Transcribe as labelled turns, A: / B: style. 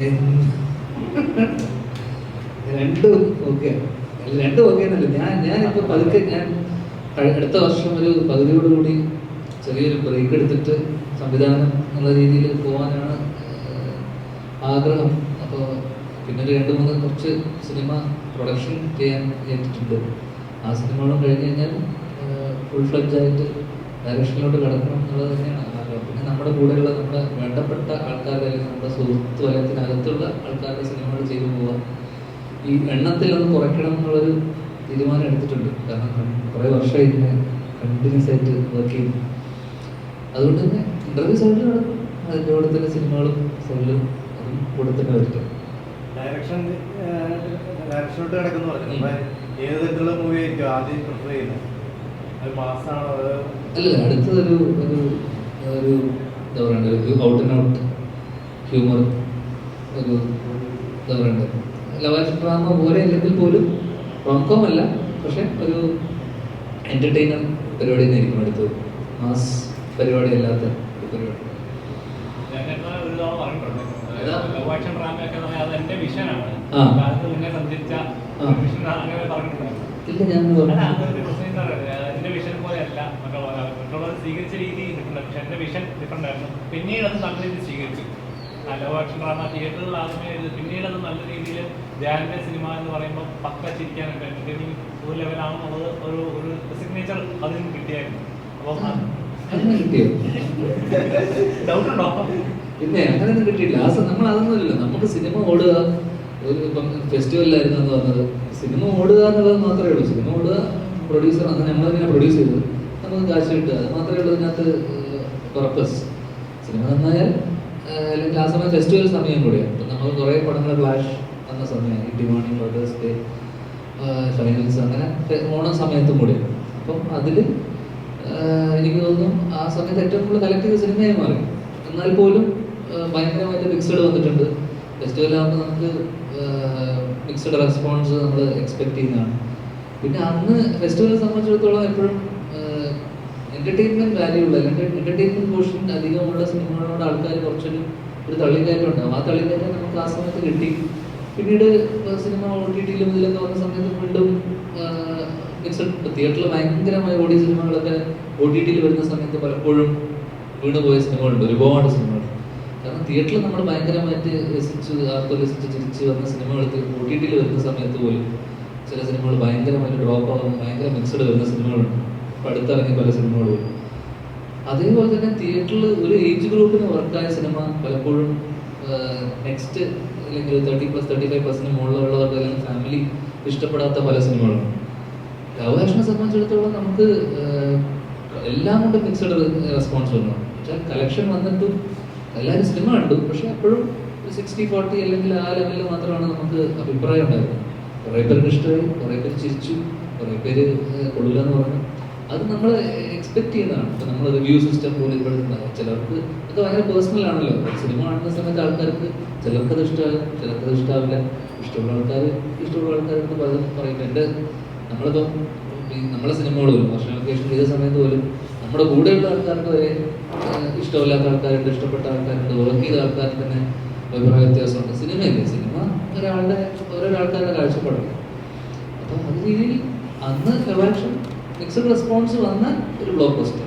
A: രണ്ടും ഓക്കെ, രണ്ടും ഓക്കെ എന്നല്ല. ഞാനിപ്പോൾ പതുക്കെ അടുത്ത വർഷം ഒരു പകുതിയോടുകൂടി ചെറിയൊരു ബ്രേക്ക് എടുത്തിട്ട് സംവിധാനം എന്നുള്ള രീതിയിൽ പോകാനാണ് ആഗ്രഹം. അപ്പോൾ പിന്നെ ഒരു 2-3 കുറച്ച് സിനിമ പ്രൊഡക്ഷൻ ചെയ്യാൻ ഏറ്റിട്ടുണ്ട്. ആ സിനിമകളും കഴിഞ്ഞ് കഴിഞ്ഞാൽ ഫുൾ ഫ്ലെഡ്ജ് ആയിട്ട് ഡയറക്ഷനിലോട്ട് കിടക്കണം എന്നുള്ളത് തന്നെയാണ് ആഗ്രഹം. പിന്നെ നമ്മുടെ കൂടെയുള്ള നമ്മുടെ വേണ്ടപ്പെട്ട ആൾക്കാരുടെ അല്ലെങ്കിൽ നമ്മുടെ സുഹൃത്ത് വലയത്തിനകത്തുള്ള ആൾക്കാരുടെ സിനിമകൾ ചെയ്തു പോവുക. ഈ എണ്ണത്തിലൊന്ന് കുറയ്ക്കണം എന്നുള്ളൊരു തീരുമാനം എടുത്തിട്ടുണ്ട്. കാരണം കുറേ വർഷമായി ഇതിനെ കണ്ടിന്യൂസ് ആയിട്ട് വർക്ക് ചെയ്തു. അതുകൊണ്ട് തന്നെ ഇന്റർവ്യൂ സൈഡിൽ നടക്കും, അതിൻ്റെ കൂടെ തന്നെ സിനിമകളും സൈഡിലും അതും കൂടെ തന്നെ വരട്ടെ.
B: ഡയറക്ഷനോട്ട് കിടക്കുന്നു പറഞ്ഞു. ഏത് തരത്തിലുള്ള മൂവി ആയിരിക്കും ആദ്യം പ്രിഫർ ചെയ്യുന്നത്? അത് മാസാണോ?
A: അല്ല, അടുത്തതൊരു ഒരു ഒരു എന്താ പറയണ്ടത്, ഒരു ഔട്ട് ആൻഡ് ഔട്ട് ഹ്യൂമർ, ഒരു എന്താ പറയണ്ടത്, ലവ് ആക്ഷൻ ഡ്രാമ പോലെ അല്ലെങ്കിൽ പോലും റോംകോം അല്ല, പക്ഷെ ഒരു എന്റർടൈനർ പരിപാടി തന്നെയായിരിക്കും അടുത്തത്. മാസ് പരിപാടി അല്ലാത്ത ഒരു പരിപാടി. ഇല്ല, ഞാൻ
C: സ്വീകരിച്ച രീതി ഡിഫറെന്റ്, പക്ഷെ എന്റെ വിഷൻ ഡിഫറെന്റ് ആയിരുന്നു. പിന്നീട് അത് നല്ല രീതിയിൽ സ്വീകരിച്ചു. ലവ് ആക്ഷൻ ഡ്രാമ തിയേറ്ററുകൾ ആദ്യമേ പിന്നീട് അത് നല്ല രീതിയിൽ ധ്യാനിന്റെ സിനിമ എന്ന് പറയുമ്പോൾ പക്ക ചിരിക്കാനൊക്കെ എന്റർടൈനിങ് ഒരു ലെവലാണെന്നുള്ളത് ഒരു സിഗ്നേച്ചർ അതിൽ നിന്ന് കിട്ടിയായിരുന്നു.
A: അങ്ങനെ കിട്ടിയോ?
C: ഡൗട്ടുണ്ടോ?
A: പിന്നെ അങ്ങനെയൊന്നും കിട്ടിയില്ല. നമ്മൾ അതൊന്നുമില്ല. നമുക്ക് സിനിമ ഓടുക, ഒരു ഇപ്പം ഫെസ്റ്റിവലിലായിരുന്നു എന്ന് പറഞ്ഞത്, സിനിമ ഓടുക എന്നുള്ളത് മാത്രമേ ഉള്ളൂ. സിനിമ ഓടുക, പ്രൊഡ്യൂസർ അന്ന് ഞങ്ങളിങ്ങനെ പ്രൊഡ്യൂസ് ചെയ്തത്, നമുക്ക് കാശ് കിട്ടുക, അത് മാത്രമേ ഉള്ളൂ ഇതിനകത്ത് പർപ്പസ്. സിനിമ നന്നായാൽ അല്ലെങ്കിൽ ആ സമയം ഫെസ്റ്റിവൽ സമയം കൂടിയാണ്. അപ്പം നമ്മൾ കുറേ പടങ്ങൾ ഫ്ലാഷ് വന്ന സമയമാണ്, ഇടിമാണി, ഫാദേഴ്സ് ഡേ, ഫൈനൽസ്, അങ്ങനെ ഓണം സമയത്തും കൂടിയാണ്. അപ്പം അതിൽ എനിക്ക് തോന്നുന്നു ആ സമയത്ത് ഏറ്റവും കൂടുതൽ കളക്ട് ചെയ്ത സിനിമയായി മാറി. എന്നാൽ പോലും ഭയങ്കരമായിട്ട് മിക്സഡ് വന്നിട്ടുണ്ട്. ഫെസ്റ്റിവലാകുമ്പോൾ നമുക്ക് മിക്സഡ് റെസ്പോൺസ് നമ്മൾ എക്സ്പെക്ട് ചെയ്യുന്നതാണ്. പിന്നെ അന്ന് ഫെസ്റ്റിവലിനെ സംബന്ധിച്ചിടത്തോളം എപ്പോഴും എന്റർടൈൻമെന്റ് വാല്യൂ ഉള്ള അല്ലെങ്കിൽ എന്റർടൈൻമെന്റ് പോർഷൻ അധികമുള്ള സിനിമകളോട് ആൾക്കാർ കുറച്ചൊരു തള്ളിക്കയറ്റം ഉണ്ടാവും. ആ തള്ളിക്കയറ്റം നമുക്ക് ആ സമയത്ത് കിട്ടി. പിന്നീട് സിനിമ OTT-ലും ഇതിലൊക്കെ വന്ന സമയത്ത് വീണ്ടും മിക്സഡ്. തിയേറ്ററിൽ ഭയങ്കരമായി ഓടിയ സിനിമകളൊക്കെ OTT-ൽ വരുന്ന സമയത്ത് പലപ്പോഴും വീണുപോയ സിനിമകളുണ്ട്, ഒരുപാട് സിനിമകൾ. കാരണം തിയേറ്ററിൽ നമ്മൾ ഭയങ്കരമായിട്ട് ആർക്കൊരസിച്ച് ചിരിച്ച് വന്ന സിനിമകൾ OTT-ൽ വരുന്ന സമയത്ത് പോലും ചില സിനിമകൾ ഭയങ്കരമായിട്ട് ഡ്രോപ്പ് ആകും, ഭയങ്കര മിക്സഡ് വരുന്ന സിനിമകളുണ്ട്. ഇപ്പം അടുത്തിറങ്ങിയ പല സിനിമകളും. അതേപോലെ തന്നെ തിയേറ്ററിൽ ഒരു ഏജ് ഗ്രൂപ്പിന് വർക്കായ സിനിമ പലപ്പോഴും നെക്സ്റ്റ് അല്ലെങ്കിൽ 30+, 35+ന് മുകളിലുള്ളവർക്ക് അല്ലെങ്കിൽ ഫാമിലി ഇഷ്ടപ്പെടാത്ത പല സിനിമകളും. ലവ് ആക്ഷനെ സംബന്ധിച്ചിടത്തോളം നമുക്ക് എല്ലാം കൊണ്ട് മിക്സഡ് റെസ്പോൺസ് വന്നു. പക്ഷേ കളക്ഷൻ വന്നിട്ടും എല്ലാവരും സിനിമ കണ്ടു, പക്ഷെ അപ്പോഴും 60-40 അല്ലെങ്കിൽ ആ ലെവലിൽ മാത്രമാണ് നമുക്ക് അഭിപ്രായം ഉണ്ടായിരുന്നത്. കുറേ പേർക്ക് ഇഷ്ടമായി, കുറേ പേര് ചിരിച്ചു, കുറേ പേര് കൊള്ളില്ല എന്ന് പറഞ്ഞു. അത് നമ്മൾ എക്സ്പെക്ട് ചെയ്യുന്നതാണ്. ഇപ്പം നമ്മൾ റിവ്യൂ സിസ്റ്റം പോലും ഇപ്പോഴുണ്ടാകും. ചിലർക്ക് അത് ഭയങ്കര പേഴ്സണൽ ആണല്ലോ. സിനിമ കാണുന്ന സമയത്ത് ആൾക്കാർക്ക് ചിലർക്കത് ഇഷ്ടമാകും, ചിലർക്കത് ഇഷ്ടമാവില്ല. ഇഷ്ടമുള്ള ആൾക്കാർക്ക് പലതും പറയുന്നുണ്ട്. നമ്മളിപ്പം നമ്മളെ സിനിമകൾ പോലും വർഷങ്ങൾക്ക് ചെയ്ത സമയത്ത് പോലും നമ്മുടെ കൂടെയുള്ള ആൾക്കാർക്ക് വരെ ഇഷ്ടമില്ലാത്ത ആൾക്കാരുണ്ട്, ഇഷ്ടപ്പെട്ട ആൾക്കാരുണ്ട്, വർക്ക് ചെയ്ത ആൾക്കാർക്ക് തന്നെ അഭിപ്രായ വ്യത്യാസമുണ്ട്. സിനിമയല്ലേ, സിനിമ ഓരോരാൾക്കാരുടെ കാഴ്ചപ്പാടാണ്. അപ്പം അത് രീതിയിൽ അന്ന് ലവ് ആക്ഷൻ മിക്സഡ് റെസ്പോൺസ് വന്ന ഒരു ബ്ലോക്ക് ബസ്റ്റർ.